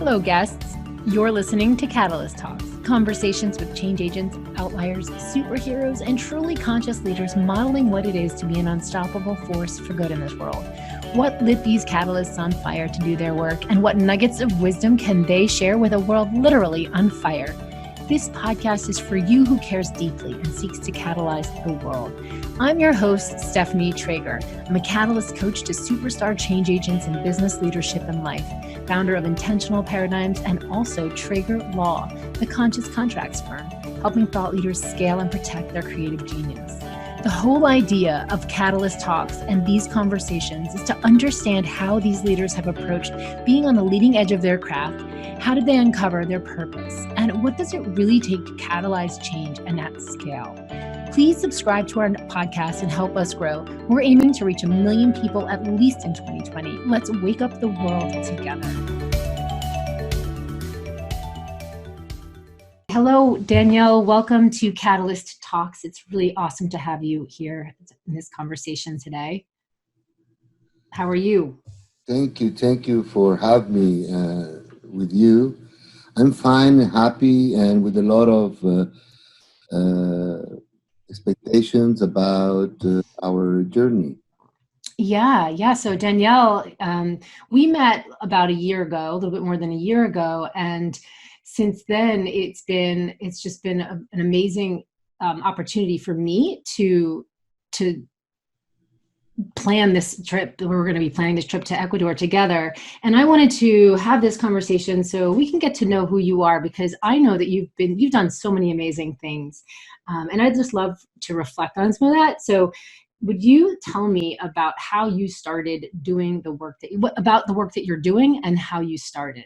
Hello, guests. You're listening to Catalyst Talks, conversations with change agents, outliers, superheroes, and truly conscious leaders modeling what it is to be an unstoppable force for good in this world. What lit these catalysts on fire to do their work, and what nuggets of wisdom can they share with a world literally on fire? This podcast is for you who cares deeply and seeks to catalyze the world. I'm your host, stephanietrager. I'm a catalyst coach to superstar change agents in business, leadership, and life, founder of Intentional Paradigms and also Traeger Law, the conscious contracts firm, helping thought leaders scale and protect their creative genius. The whole idea of Catalyst Talks and these conversations is to understand how these leaders have approached being on the leading edge of their craft. How did they uncover their purpose? And what does it really take to catalyze change and at scale? Please subscribe to our podcast and help us grow. We're aiming to reach 1 million people at least in 2020. Let's wake up the world together. Hello, Danielle. Welcome to Catalyst Talks. It's really awesome to have you here in this conversation today. How are you? Thank you. Thank you for having me with you. I'm fine, happy, and with a lot of expectations about our journey. Yeah. So Danielle, we met about a year ago, a little bit more than a year ago, and since then it's just been an amazing opportunity for me to plan this trip. We're going to be planning this trip to Ecuador together, and I wanted to have this conversation so we can get to know who you are, because I know that you've done so many amazing things, and I'd just love to reflect on some of that. So would you tell me about how you started doing the work about the work that you're doing and how you started?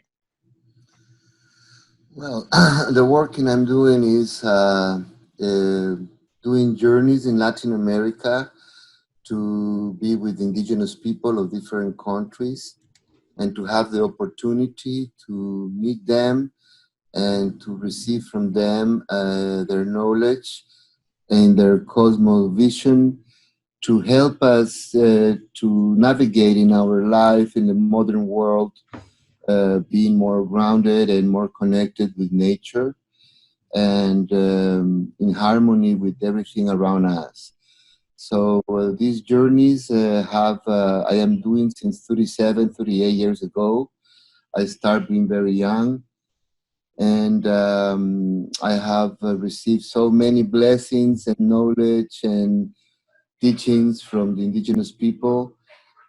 Well, the work I'm doing is doing journeys in Latin America to be with indigenous people of different countries and to have the opportunity to meet them and to receive from them their knowledge and their cosmovision to help us to navigate in our life in the modern world, being more grounded and more connected with nature and in harmony with everything around us. So these journeys I am doing since 38 years ago. I started being very young, and I have received so many blessings and knowledge and teachings from the indigenous people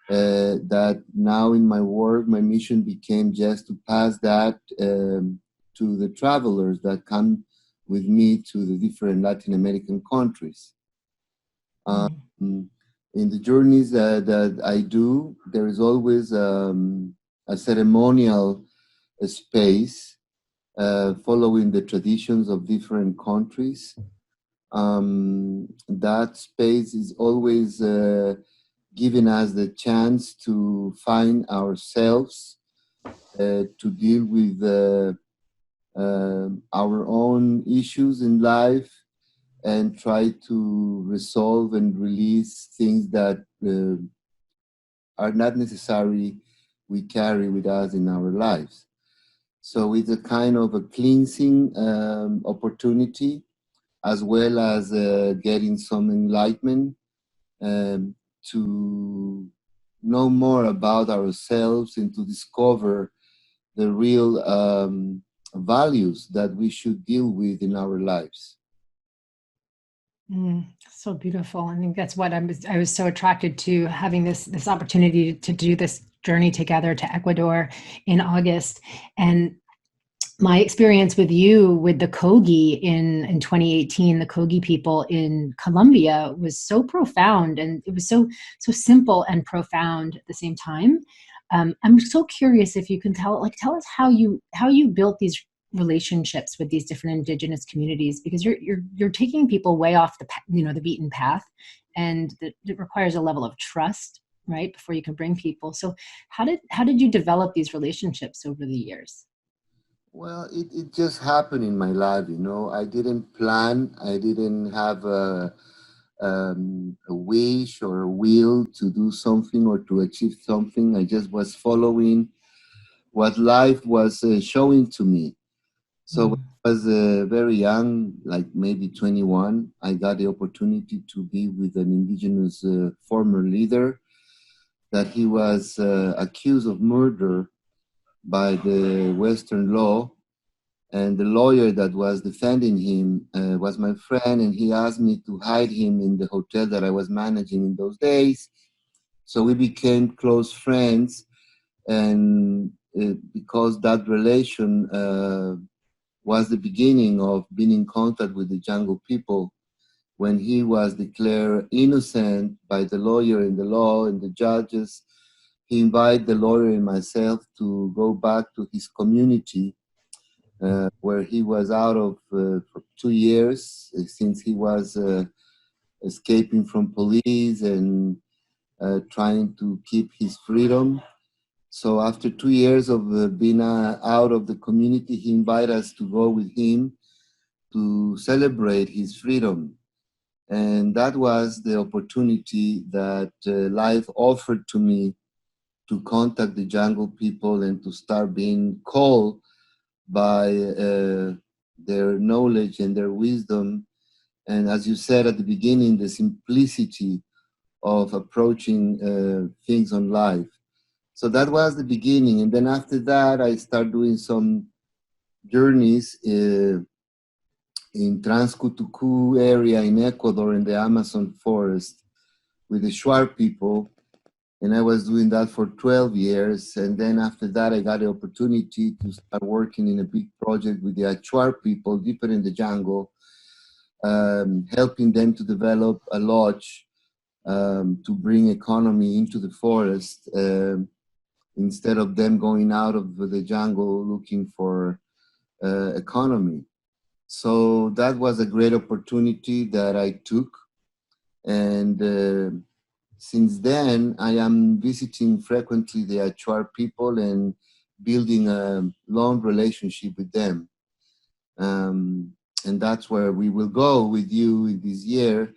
that now in my work, my mission became just to pass that to the travelers that come with me to the different Latin American countries. In the journeys that I do, there is always a ceremonial space following the traditions of different countries. That space is always giving us the chance to find ourselves, to deal with our own issues in life, and try to resolve and release things that are not necessary we carry with us in our lives. So it's a kind of a cleansing opportunity, as well as getting some enlightenment to know more about ourselves and to discover the real values that we should deal with in our lives. So beautiful. I think that's what I was so attracted to, having this opportunity to do this journey together to Ecuador in August. And my experience with you, with the Kogi in 2018, the Kogi people in Colombia, was so profound, and it was so simple and profound at the same time. I'm so curious if you can tell us how you built these relationships with these different indigenous communities, because you're taking people way off the beaten path, and it requires a level of trust, right, before you can bring people. So how did you develop these relationships over the years? Well, it just happened in my life, I didn't plan. I didn't have a wish or a will to do something or to achieve something. I just was following what life was showing to me. So when Mm. I was very young, like maybe 21, I got the opportunity to be with an indigenous former leader that he was accused of murder by the Western law. And the lawyer that was defending him was my friend, and he asked me to hide him in the hotel that I was managing in those days. So we became close friends, and because that relation was the beginning of being in contact with the jungle people. When he was declared innocent by the lawyer and the law and the judges, he invited the lawyer and myself to go back to his community where he was out of for 2 years since he was escaping from police and trying to keep his freedom. So after 2 years of being out of the community, he invited us to go with him to celebrate his freedom. And that was the opportunity that life offered to me to contact the jungle people and to start being called by their knowledge and their wisdom. And as you said at the beginning, the simplicity of approaching things on life. So that was the beginning. And then after that, I started doing some journeys in Transcutucu area in Ecuador in the Amazon forest with the Shuar people. And I was doing that for 12 years. And then after that, I got the opportunity to start working in a big project with the Achuar people deeper in the jungle, helping them to develop a lodge to bring economy into the forest instead of them going out of the jungle looking for economy. So that was a great opportunity that I took. And since then, I am visiting frequently the Achuar people and building a long relationship with them. And that's where we will go with you this year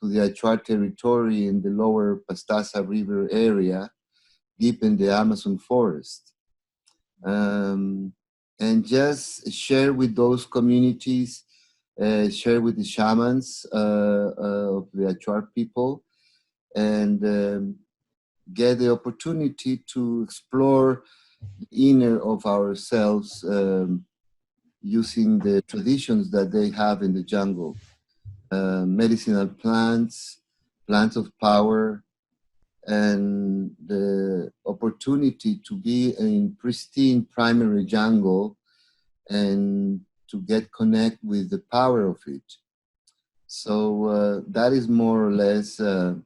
to the Achuar territory in the lower Pastaza River area, deep in the Amazon forest. And just share with those communities, share with the shamans of the Achuar people, and get the opportunity to explore the inner of ourselves using the traditions that they have in the jungle. Medicinal plants, plants of power, and the opportunity to be in pristine primary jungle and to get connect with the power of it. So that is more or less a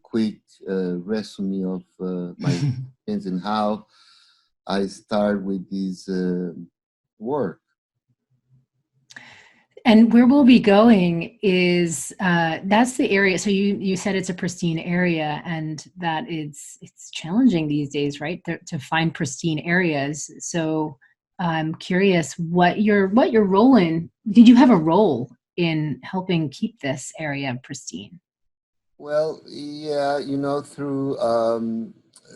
quick resume of my experience and how I start with this work. And where we'll be going is that's the area. So you said it's a pristine area, and that it's challenging these days, right? To find pristine areas. So I'm curious what your role in. Did you have a role in helping keep this area pristine? Well, yeah, through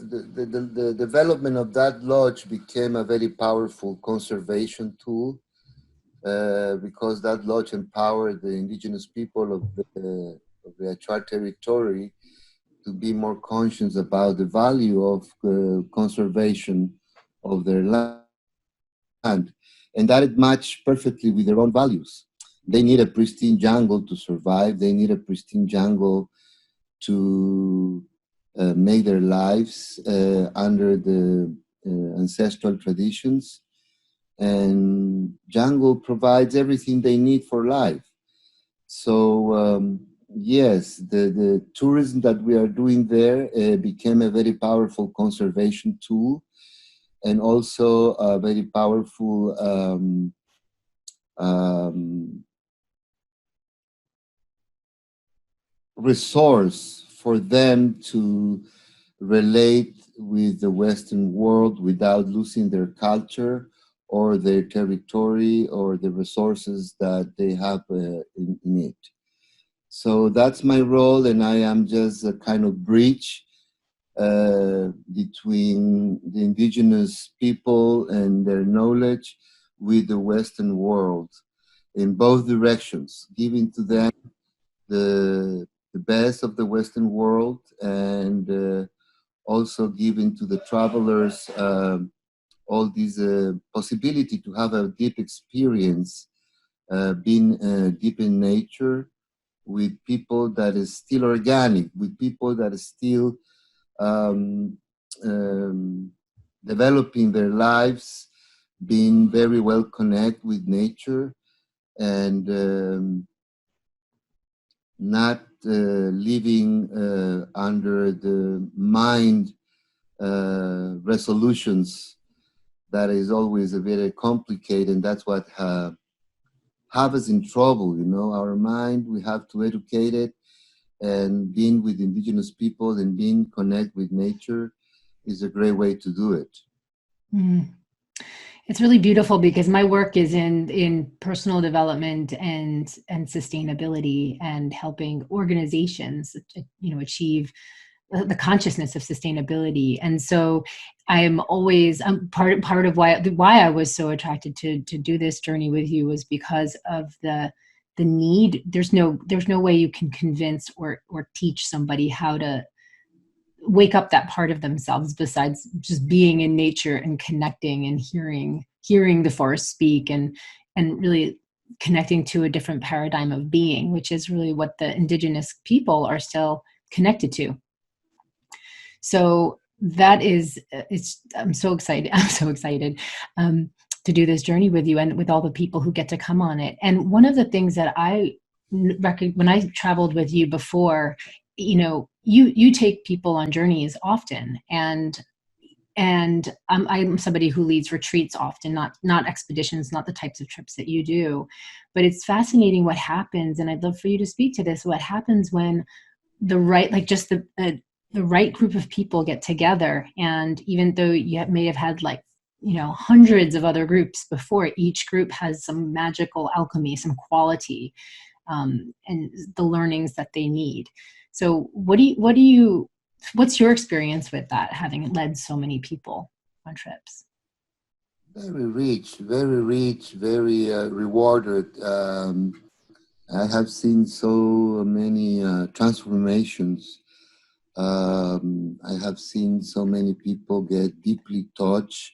the development of that lodge became a very powerful conservation tool because that lodge empowered the indigenous people of the Achar territory to be more conscious about the value of conservation of their land. And that it matched perfectly with their own values. They need a pristine jungle to survive. They need a pristine jungle to make their lives under the ancestral traditions. And jungle provides everything they need for life. So yes, the tourism that we are doing there became a very powerful conservation tool, and also a very powerful resource for them to relate with the Western world without losing their culture or their territory or the resources that they have in it. So that's my role, and I am just a kind of bridge between the indigenous people and their knowledge with the Western world in both directions, giving to them the best of the Western world and also giving to the travelers all these possibility to have a deep experience, being deep in nature with people that is still organic, with people that is still um, um, developing their lives, being very well connected with nature, and not living under the mind resolutions. That is always a very complicated, and that's what have us in trouble. You know, our mind, we have to educate it, and being with indigenous people and being connect with nature is a great way to do it. Mm. It's really beautiful because my work is in personal development and sustainability and helping organizations, achieve the consciousness of sustainability. And so I'm always part of why I was so attracted to do this journey with you was because of the need. There's no way you can convince or teach somebody how to wake up that part of themselves besides just being in nature and connecting and hearing the forest speak and really connecting to a different paradigm of being, which is really what the indigenous people are still connected to. So that is, I'm so excited. I'm so excited to do this journey with you and with all the people who get to come on it. And one of the things that when I traveled with you before, you take people on journeys often, and I'm somebody who leads retreats often, not expeditions, not the types of trips that you do. But it's fascinating what happens, and I'd love for you to speak to this. What happens when the right, like just the right group of people get together, and even though you may have had hundreds of other groups before, each group has some magical alchemy, some quality, and the learnings that they need. So what's your experience with that, having led so many people on trips? Very rich, very rich, very rewarded. I have seen so many transformations. I have seen so many people get deeply touched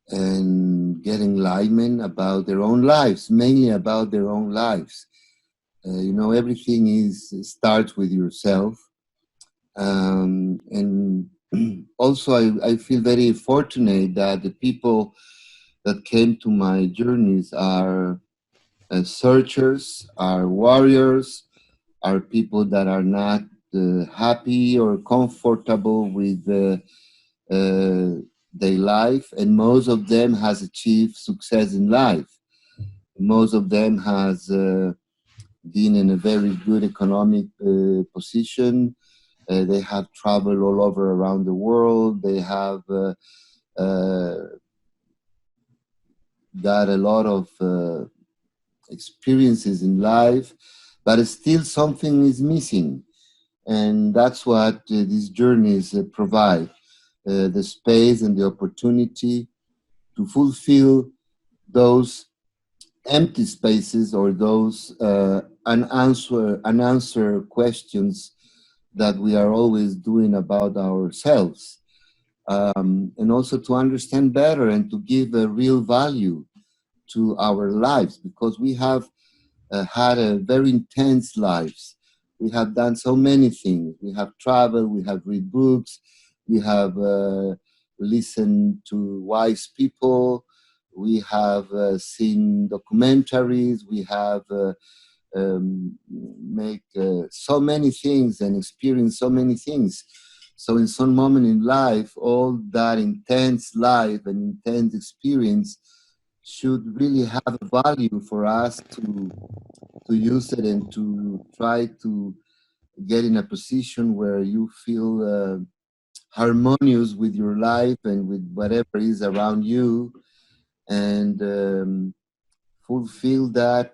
and get enlightenment about their own lives, mainly about their own lives. Everything starts with yourself. And also, I feel very fortunate that the people that came to my journeys are searchers, are warriors, are people that are not happy or comfortable with their life, and most of them has achieved success in life. Most of them has been in a very good economic position. They have traveled all over around the world. They have got a lot of experiences in life, but still something is missing. And that's what these journeys provide, the space and the opportunity to fulfill those empty spaces or those unanswered questions that we are always doing about ourselves. And also to understand better and to give a real value to our lives, because we have had a very intense lives. We have done so many things. We have traveled, we have read books, we have listened to wise people, we have seen documentaries, we have make so many things and experience so many things. So in some moment in life, all that intense life and intense experience should really have a value for us to use it and to try to get in a position where you feel harmonious with your life and with whatever is around you, and fulfill that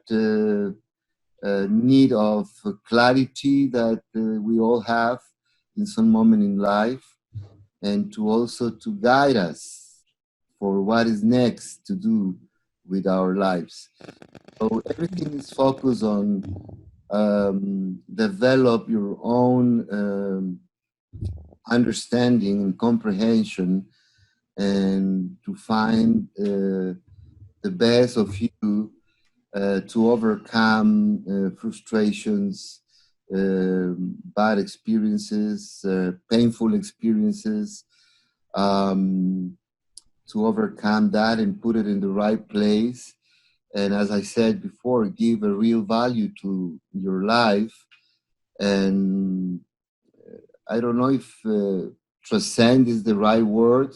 need of clarity that we all have in some moment in life. and to also to guide us for what is next to do with our lives. So everything is focused on develop your own understanding and comprehension, and to find the best of you to overcome frustrations, bad experiences, painful experiences, to overcome that and put it in the right place. And as I said before, give a real value to your life. And I don't know if transcend is the right word,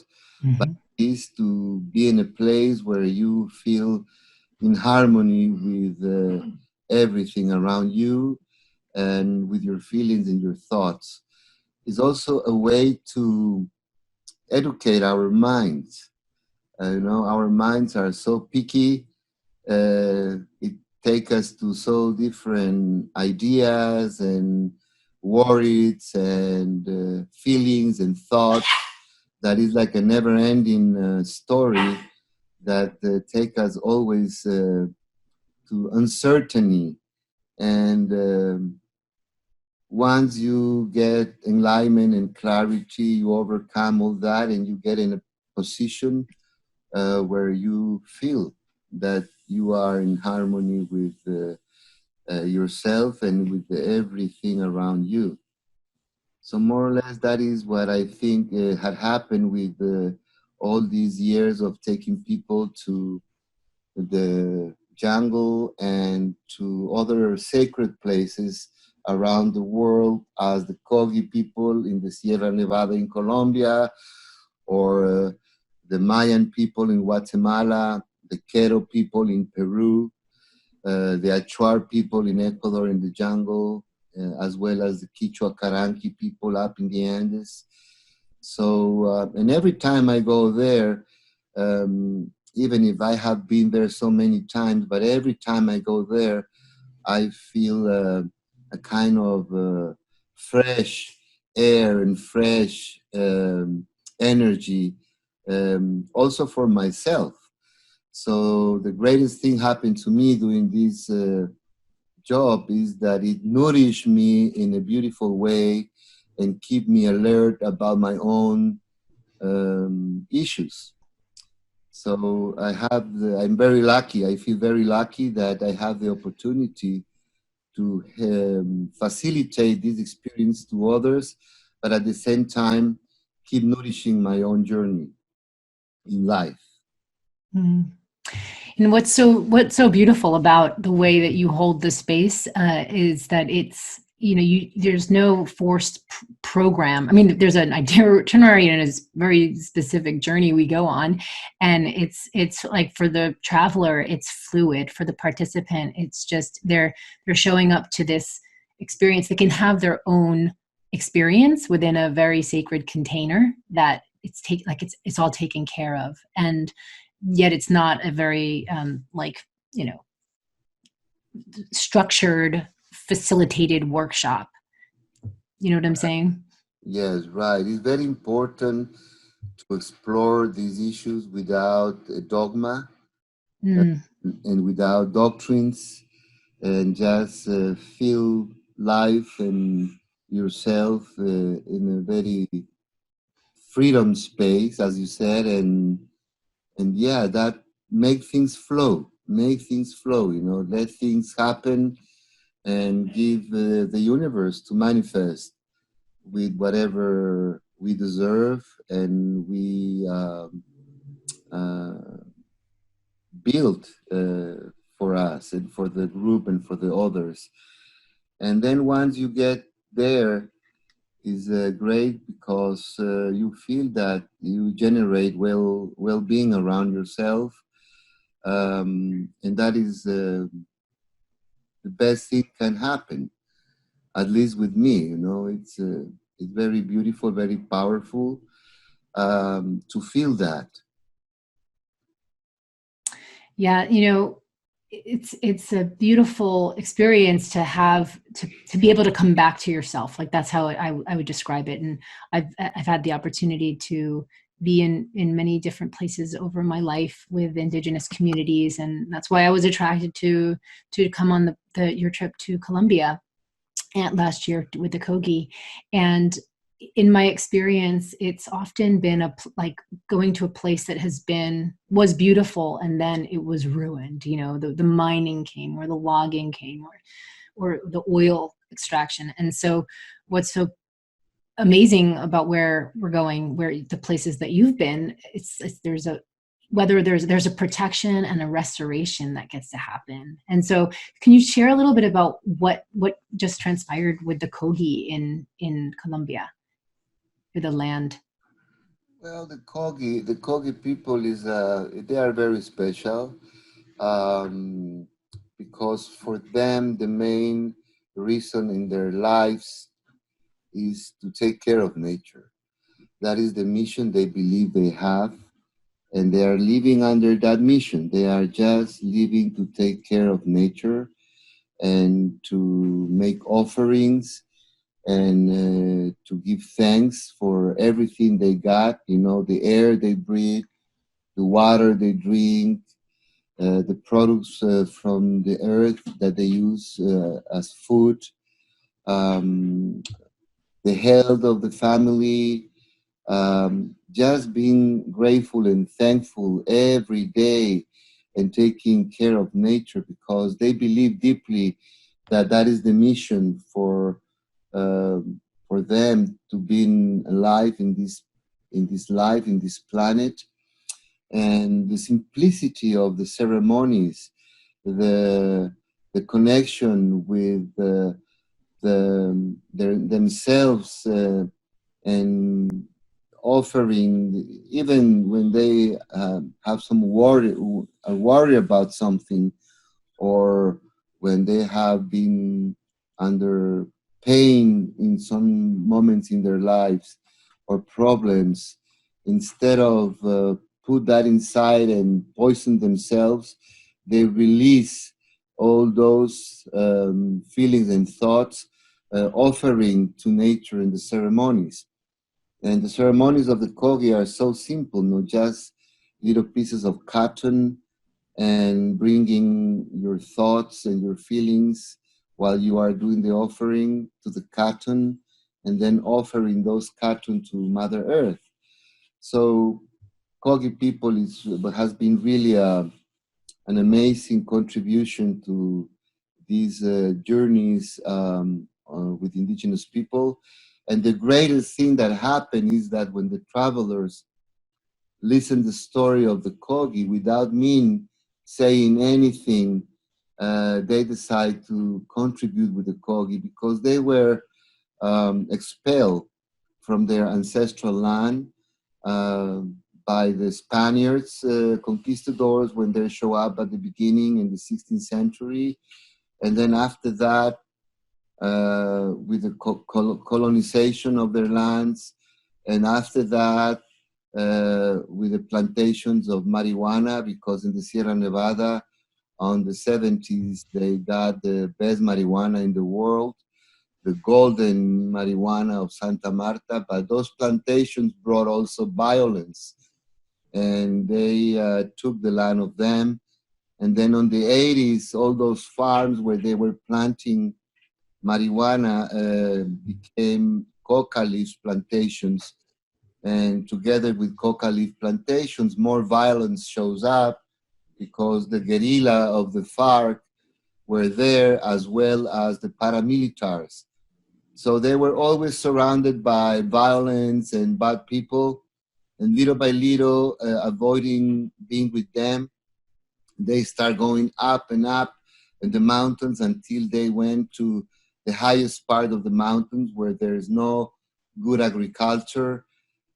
but is to be in a place where you feel in harmony with everything around you and with your feelings and your thoughts. It's also a way to educate our minds. Our minds are so picky. It takes us to so different ideas and worries and feelings and thoughts that is like a never-ending story that take us always to uncertainty. And once you get enlightenment and clarity, you overcome all that and you get in a position where you feel that you are in harmony with yourself and with everything around you. So more or less, that is what I think had happened with all these years of taking people to the jungle and to other sacred places around the world, as the Kogi people in the Sierra Nevada in Colombia, or the Mayan people in Guatemala, the Quero people in Peru, the Achuar people in Ecuador in the jungle, as well as the Quichua Caranqui people up in the Andes. So, and every time I go there, even if I have been there so many times, but every time I go there, I feel a kind of fresh air and fresh energy, also for myself. So the greatest thing happened to me doing this job is that it nourished me in a beautiful way and keep me alert about my own issues. So I'm very lucky. I feel very lucky that I have the opportunity to facilitate this experience to others, but at the same time, keep nourishing my own journey in life. Mm. And what's so beautiful about the way that you hold the space is that it's, there's no forced program. I mean, there's an itinerary and a very specific journey we go on, and it's like for the traveler, it's fluid. For the participant, it's just they're showing up to this experience. They can have their own experience within a very sacred container that it's all taken care of, and yet it's not a very structured, facilitated workshop. You know what I'm saying? Yes, right. It's very important to explore these issues without a dogma and without doctrines, and just feel life and yourself in a very freedom space, as you said, and yeah, that make things flow, let things happen, and give the universe to manifest with whatever we deserve and we build for us and for the group and for the others. And then once you get there, is great, because you feel that you generate well-being around yourself, and that is the best thing can happen. At least with me, it's very beautiful, very powerful to feel that. Yeah, it's a beautiful experience to have to be able to come back to yourself. Like that's how I would describe it. And I've had the opportunity to be in many different places over my life with Indigenous communities, and that's why I was attracted to come on your trip to Colombia and last year with the Kogi. And in my experience, it's often been like going to a place that was beautiful and then it was ruined. You know, the mining came, or the logging came, or the oil extraction. And so what's so amazing about where we're going, where the places that you've been, it's there's a whether there's a protection and a restoration that gets to happen. And so can you share a little bit about what just transpired with the Kogi in Colombia, with the land? Well, the Kogi people is they are very special, um, because for them the main reason in their lives is to take care of nature. That is the mission they believe they have, and they are living under that mission. They are just living to take care of nature and to make offerings and to give thanks for everything they got, you know, the air they breathe, the water they drink, the products from the earth that they use as food, um, the health of the family, just being grateful and thankful every day and taking care of nature, because they believe deeply that that is the mission for them to be alive in this planet. And the simplicity of the ceremonies, the the connection with themselves, and offering, even when they have some worry about something, or when they have been under pain in some moments in their lives, or problems, instead of put that inside and poison themselves, they release all those feelings and thoughts, offering to nature in the ceremonies. And the ceremonies of the Kogi are so simple, no, just little pieces of cotton, and bringing your thoughts and your feelings while you are doing the offering to the cotton, and then offering those cotton to Mother Earth. So Kogi people has been really an amazing contribution to these journeys with indigenous people. And the greatest thing that happened is that when the travelers listen the story of the Kogi without me saying anything, they decide to contribute with the Kogi, because they were expelled from their ancestral land uh, by the Spaniards, conquistadors, when they show up at the beginning in the 16th century. And then after that, with the colonization of their lands. And after that, with the plantations of marijuana, because in the Sierra Nevada on the 70s, they got the best marijuana in the world, the golden marijuana of Santa Marta. But those plantations brought also violence, and they took the land of them. And then on the 80s, all those farms where they were planting marijuana became coca leaf plantations. And together with coca leaf plantations, more violence shows up, because the guerrilla of the FARC were there, as well as the paramilitaries. So they were always surrounded by violence and bad people. And little by little, avoiding being with them, they start going up and up in the mountains until they went to the highest part of the mountains, where there is no good agriculture,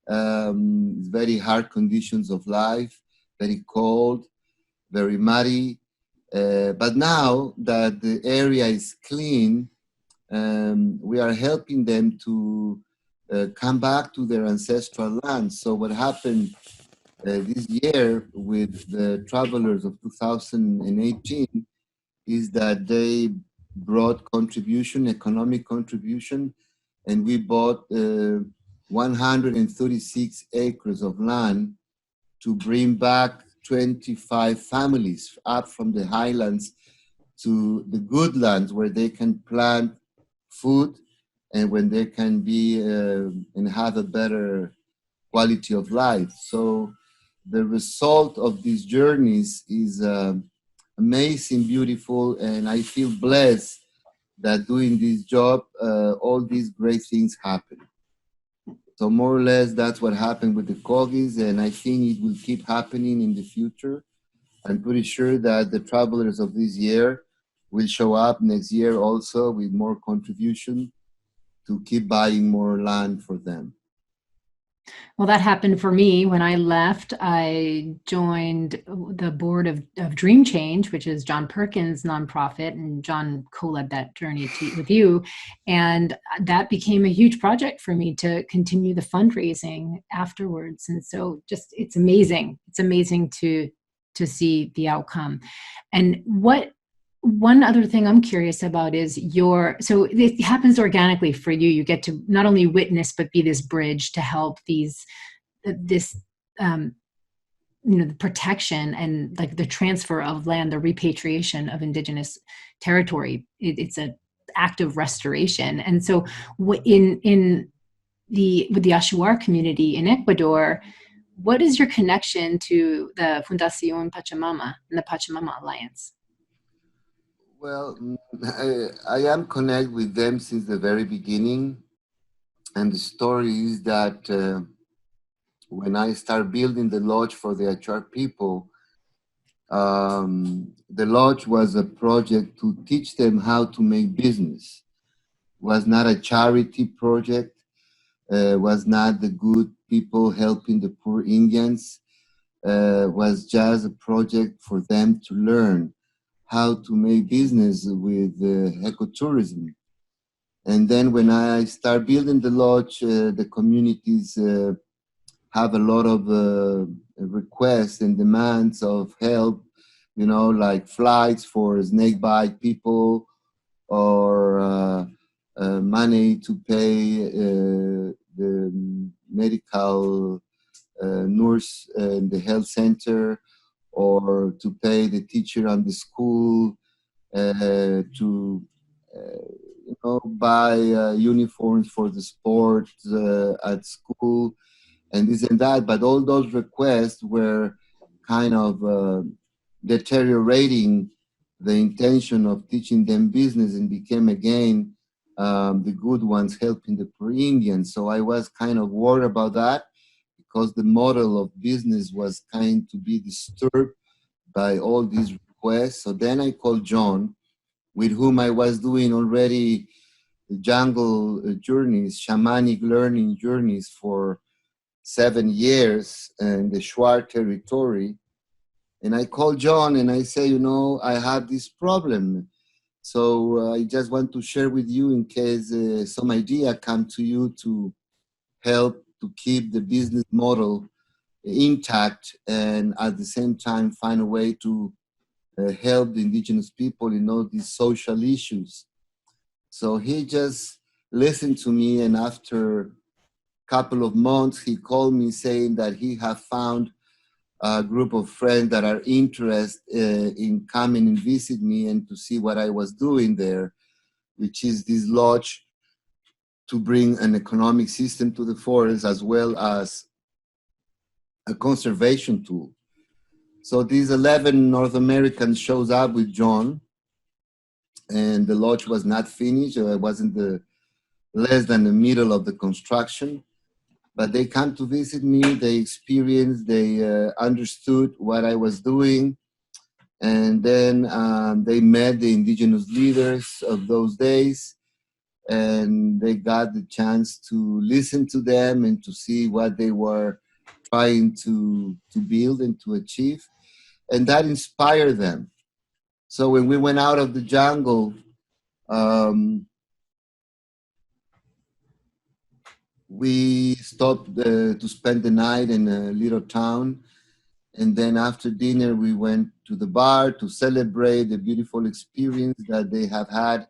very hard conditions of life, very cold, very muddy. But now that the area is clean, we are helping them to come back to their ancestral land. So what happened this year with the travelers of 2018 is that they brought contribution, economic contribution, and we bought 136 acres of land to bring back 25 families up from the highlands to the good lands where they can plant food and when they can be and have a better quality of life. So the result of these journeys is amazing, beautiful, and I feel blessed that doing this job, all these great things happen. So more or less, that's what happened with the corgis, and I think it will keep happening in the future. I'm pretty sure that the travelers of this year will show up next year also with more contribution to keep buying more land for them. Well, that happened for me when I left. I joined the board of Dream Change, which is John Perkins' nonprofit, and John co-led that journey with you. And that became a huge project for me to continue the fundraising afterwards. And so just, it's amazing. It's amazing to see the outcome. And one other thing I'm curious about is so it happens organically for you. You get to not only witness, but be this bridge to help the protection and like the transfer of land, the repatriation of indigenous territory. It's an act of restoration. And so with the Ashuar community in Ecuador, what is your connection to the Fundacion Pachamama and the Pachamama Alliance? Well, I am connected with them since the very beginning. And the story is that when I started building the lodge for the Achar people, the lodge was a project to teach them how to make business. It was not a charity project, was not the good people helping the poor Indians, was just a project for them to learn how to make business with ecotourism. And then when I start building the lodge, the communities have a lot of requests and demands of help, like flights for snakebite people or money to pay the medical nurse in the health center, or to pay the teacher on the school, to buy uniforms for the sport at school, and this and that. But all those requests were kind of deteriorating the intention of teaching them business, and became again the good ones helping the poor Indians. So I was kind of worried about that, because the model of business was kind to be disturbed by all these requests. So then I called John, with whom I was doing already jungle journeys, shamanic learning journeys for 7 years in the Shuar territory. And I called John and I say, I have this problem. So I just want to share with you in case some idea come to you to help to keep the business model intact, and at the same time find a way to help the indigenous people in all these social issues. So he just listened to me, and after a couple of months, he called me saying that he had found a group of friends that are interested in coming and visit me and to see what I was doing there, which is this lodge to bring an economic system to the forest as well as a conservation tool. So these 11 North Americans shows up with John, and the lodge was not finished. It wasn't less than the middle of the construction, but they come to visit me. They experienced, they understood what I was doing, and then they met the indigenous leaders of those days, and they got the chance to listen to them and to see what they were trying to build and to achieve, and that inspired them. So when we went out of the jungle, we stopped to spend the night in a little town And then after dinner, we went to the bar to celebrate the beautiful experience that they have had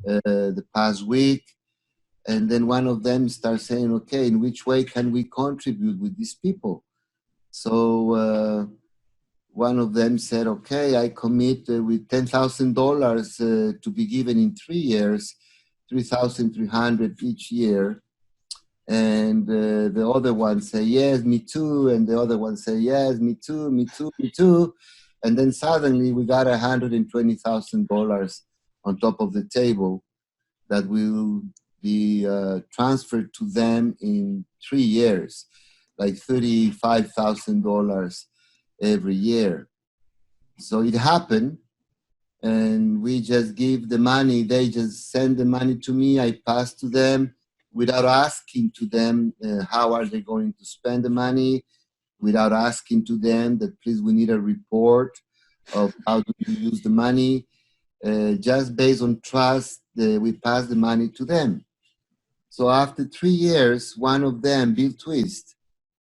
the past week. And then one of them starts saying, okay, in which way can we contribute with these people? So one of them said, okay, I commit with $10,000 to be given in 3 years, 3,300 each year. And the other one say, yes, me too. And the other one say, yes, me too, me too, me too. And then suddenly we got $120,000 on top of the table that will be transferred to them in 3 years, like $35,000 every year. So it happened, and we just give the money. They just send the money to me. I pass to them without asking to them how are they going to spend the money, without asking to them that please we need a report of how do you use the money. Just based on trust, we pass the money to them. So after 3 years, one of them, Bill Twist,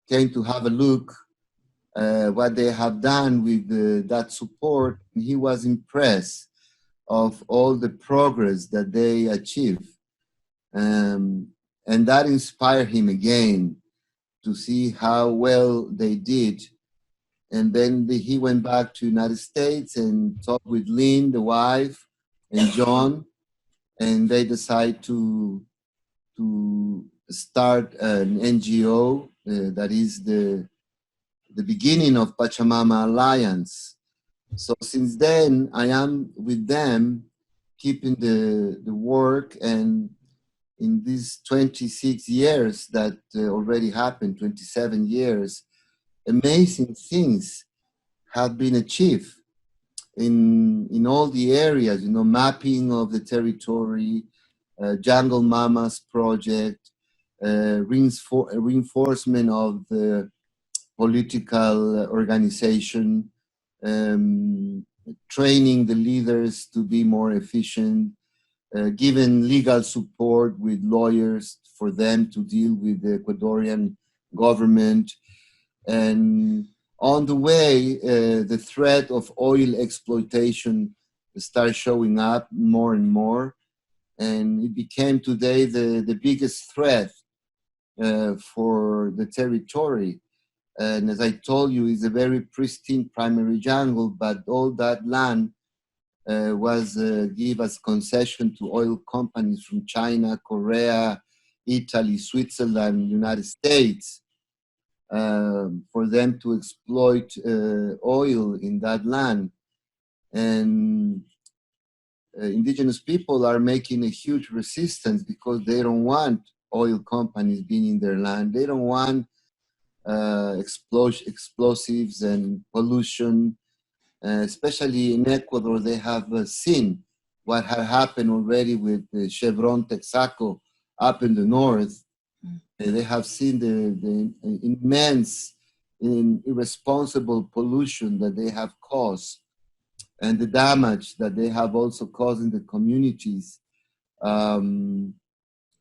came to have a look what they have done with that support. He was impressed of all the progress that they achieved. And that inspired him again to see how well they did. And then he went back to United States and talked with Lynn, the wife, and John, and they decided to start an NGO that is the beginning of Pachamama Alliance. So since then, I am with them, keeping the work, and in these 26 years that already happened, 27 years, amazing things have been achieved in all the areas, mapping of the territory, Jungle Mamas project, reinforcement of the political organization, training the leaders to be more efficient, giving legal support with lawyers for them to deal with the Ecuadorian government. And on the way, the threat of oil exploitation started showing up more and more. And it became today the biggest threat for the territory. And as I told you, it's a very pristine primary jungle, but all that land was give as concession to oil companies from China, Korea, Italy, Switzerland, United States, for them to exploit oil in that land. And indigenous people are making a huge resistance because they don't want oil companies being in their land. They don't want explosives and pollution. Especially in Ecuador, they have seen what had happened already with Chevron Texaco up in the north. They have seen the immense, irresponsible pollution that they have caused, and the damage that they have also caused in the communities.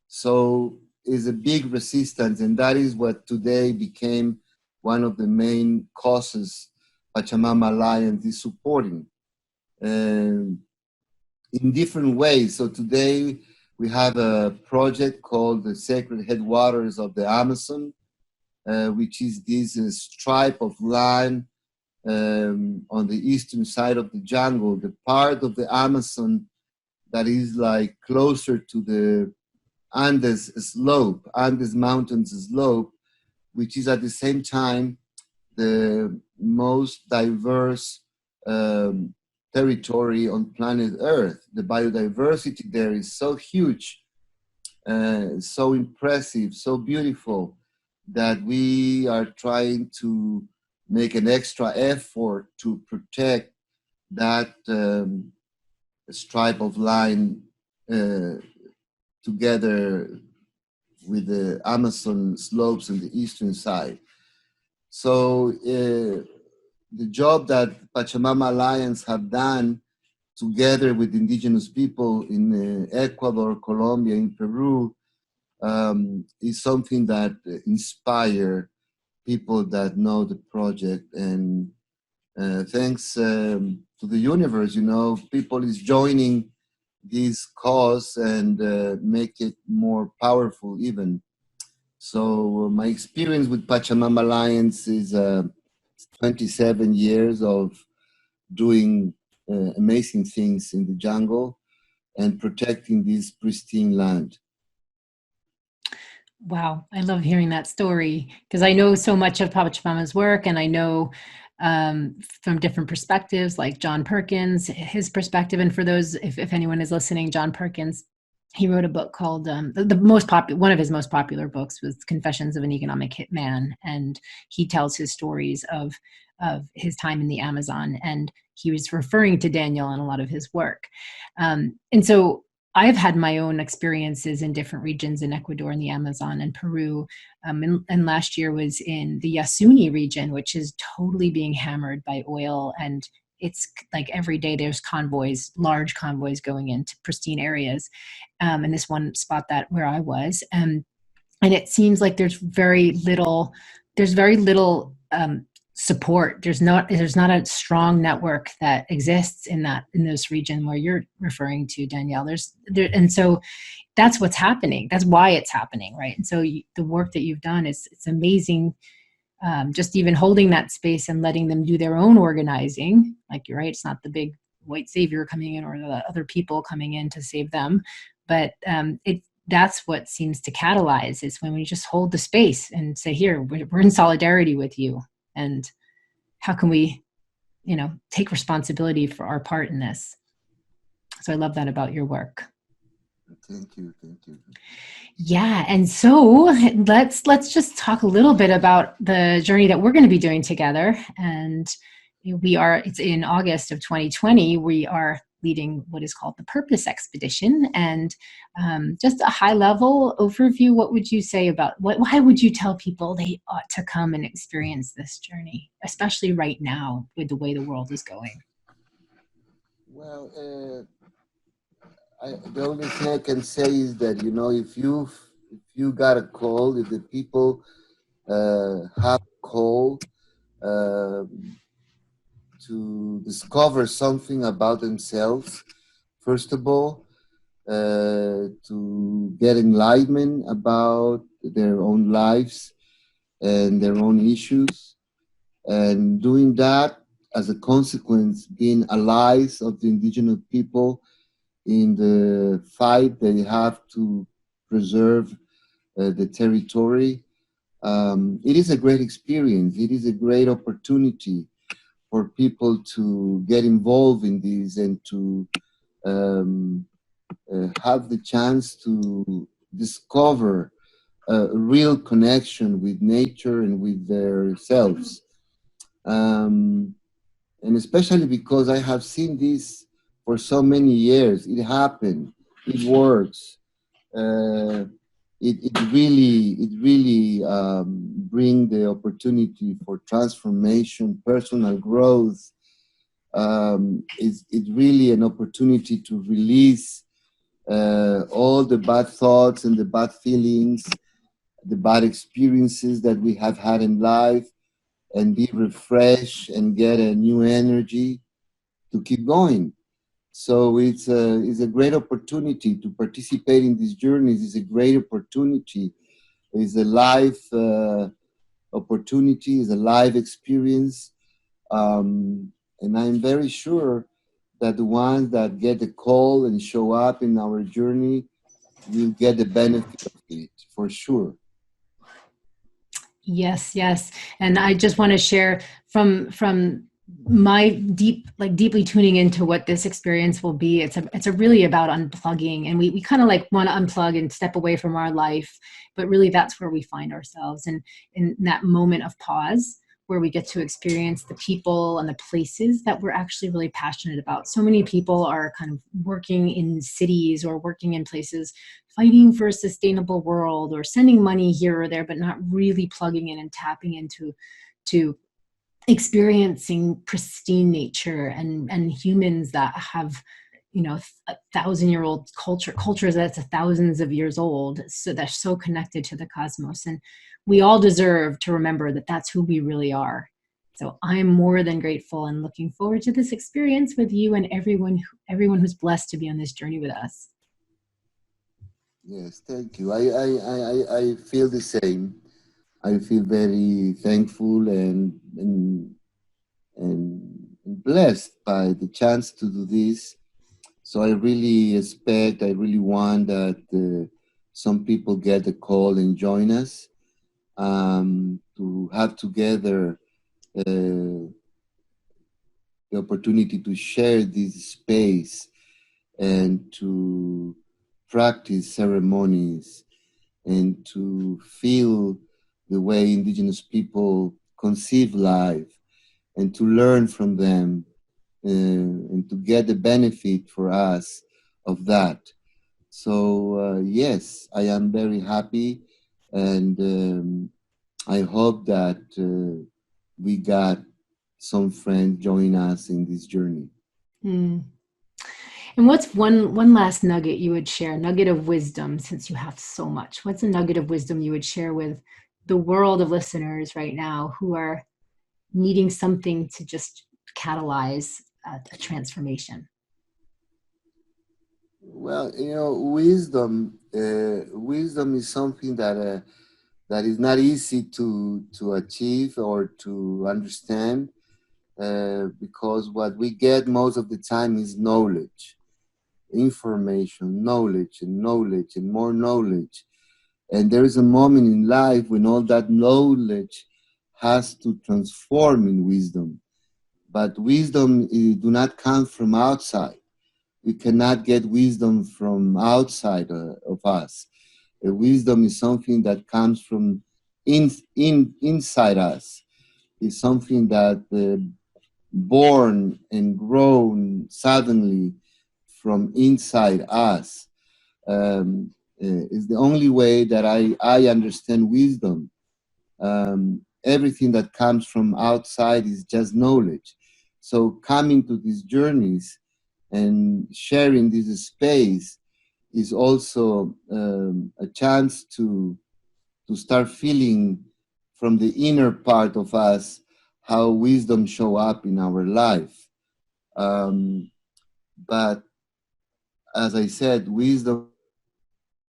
So is a big resistance, and that is what today became one of the main causes Pachamama Alliance is supporting in different ways. So today we have a project called the Sacred Headwaters of the Amazon, which is this stripe of land on the eastern side of the jungle, the part of the Amazon that is like closer to the Andes slope, Andes Mountains slope, which is at the same time the most diverse territory on planet Earth. The biodiversity there is so huge, so impressive, so beautiful, that we are trying to make an extra effort to protect that stripe of line together with the Amazon slopes on the eastern side. So the job that Pachamama Alliance have done together with indigenous people in Ecuador, Colombia, in Peru, is something that inspire people that know the project. And thanks to the universe, people is joining this cause and make it more powerful even. So my experience with Pachamama Alliance is 27 years of doing amazing things in the jungle and protecting this pristine land. Wow, I love hearing that story because I know so much of Pachamama's work, and I know from different perspectives, like John Perkins, his perspective. And for those, if anyone is listening, John Perkins, he wrote a book called the most popular, one of his most popular books was Confessions of an Economic Hitman, and he tells his stories of his time in the Amazon, and he was referring to Daniel in a lot of his work, and so I've had my own experiences in different regions in Ecuador and the Amazon and Peru. And last year was in the Yasuni region, which is totally being hammered by oil. And it's like every day there's convoys, large convoys going into pristine areas. And this one spot where I was. And it seems like there's very little support. There's not a strong network that exists in this region where you're referring to, Danielle. And so that's what's happening. That's why it's happening, right? And so the work that you've done it's amazing. Just even holding that space and letting them do their own organizing. Like, you're right, it's not the big white savior coming in or the other people coming in to save them, but that's what seems to catalyze, is when we just hold the space and say, here, we're in solidarity with you. And how can we, take responsibility for our part in this? So I love that about your work. Thank you. Yeah. And so let's just talk a little bit about the journey that we're going to be doing together. And it's in August of 2020. We are leading what is called the Purpose Expedition. And just a high level overview, what would you say about why would you tell people they ought to come and experience this journey, especially right now with the way the world is going? Well, the only thing I can say is that, if you got a call, if the people have a call to discover something about themselves, first of all, to get enlightenment about their own lives and their own issues, and doing that as a consequence, being allies of the indigenous people in the fight they have to preserve the territory. It is a great experience. It is a great opportunity for people to get involved in this and to have the chance to discover a real connection with nature and with their selves. And especially because I have seen this for so many years. It happened. It works. It really bring the opportunity for transformation, personal growth. It's really an opportunity to release all the bad thoughts and the bad feelings, the bad experiences that we have had in life, and be refreshed and get a new energy to keep going. So it's a great opportunity to participate in these journeys. It's a great opportunity. It's a life opportunity. It's a life experience. And I'm very sure that the ones that get the call and show up in our journey will get the benefit of it, for sure. Yes. And I just want to share from my deeply tuning into what this experience will be. It's a really about unplugging, and we kind of like want to unplug and step away from our life, but really that's where we find ourselves, and in that moment of pause where we get to experience the people and the places that we're actually really passionate about. So many people are kind of working in cities or working in places fighting for a sustainable world or sending money here or there, but not really plugging in and tapping into experiencing pristine nature and humans that have a 1,000-year-old cultures that's thousands of years old. So they're so connected to the cosmos. And we all deserve to remember that that's who we really are. So I'm more than grateful and looking forward to this experience with you and everyone who's blessed to be on this journey with us. Yes, thank you. I feel the same. I feel very thankful and blessed by the chance to do this. So I really want that some people get a call and join us to have together the opportunity to share this space and to practice ceremonies and to feel the way Indigenous people conceive life and to learn from them and to get the benefit for us of that. So yes, I am very happy, and I hope that we got some friends join us in this journey. Mm. And what's one last nugget you would share, nugget of wisdom, since you have so much? What's a nugget of wisdom you would share with the world of listeners right now who are needing something to just catalyze a transformation? Well, wisdom is something that is not easy to achieve or to understand, because what we get most of the time is knowledge, information, knowledge and more knowledge. And there is a moment in life when all that knowledge has to transform in wisdom. But wisdom do not come from outside. We cannot get wisdom from outside of us. Wisdom is something that comes from inside us. It's something that born and grown suddenly from inside us. Is the only way that I understand wisdom. Everything that comes from outside is just knowledge. So coming to these journeys and sharing this space is also a chance to start feeling from the inner part of us how wisdom show up in our life. But as I said, wisdom,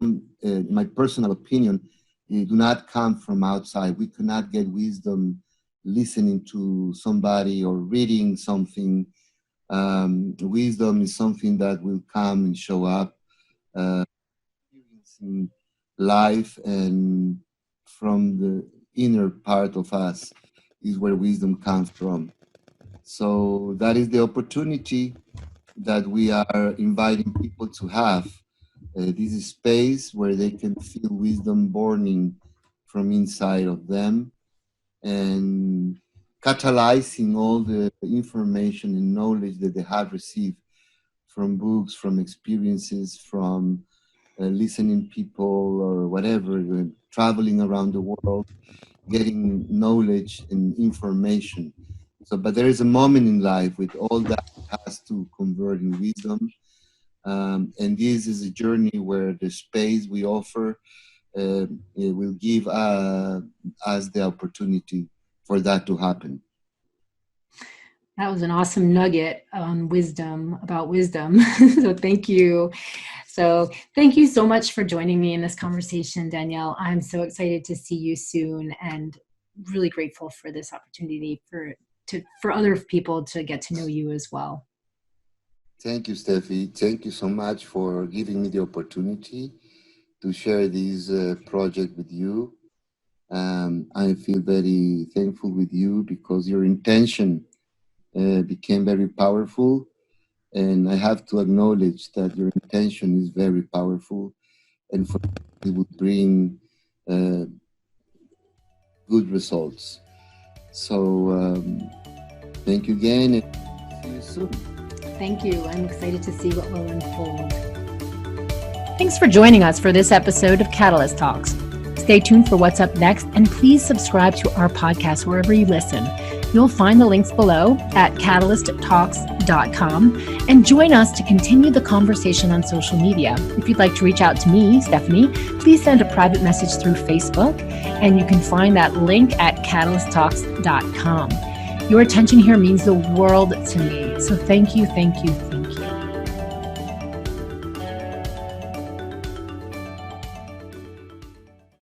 my personal opinion, do not come from outside. We cannot get wisdom listening to somebody or reading something. Wisdom is something that will come and show up experiencing life, and from the inner part of us is where wisdom comes from. So that is the opportunity that we are inviting people to have. This is space where they can feel wisdom burning from inside of them and catalyzing all the information and knowledge that they have received from books, from experiences, from listening people or whatever, traveling around the world, getting knowledge and information. So, but there is a moment in life with all that has to convert in wisdom. And this is a journey where the space we offer it will give us the opportunity for that to happen. That was an awesome nugget on wisdom, about wisdom. So thank you. So thank you so much for joining me in this conversation, Danielle. I'm so excited to see you soon and really grateful for this opportunity for other people to get to know you as well. Thank you, Steffi. Thank you so much for giving me the opportunity to share this project with you. I feel very thankful with you because your intention became very powerful, and I have to acknowledge that your intention is very powerful, and for it would bring good results. So thank you again, and see you soon. Thank you. I'm excited to see what will unfold. Thanks for joining us for this episode of Catalyst Talks. Stay tuned for what's up next, and please subscribe to our podcast wherever you listen. You'll find the links below at catalysttalks.com and join us to continue the conversation on social media. If you'd like to reach out to me, Stephanie, please send a private message through Facebook, and you can find that link at catalysttalks.com. Your attention here means the world to me. So thank you, thank you,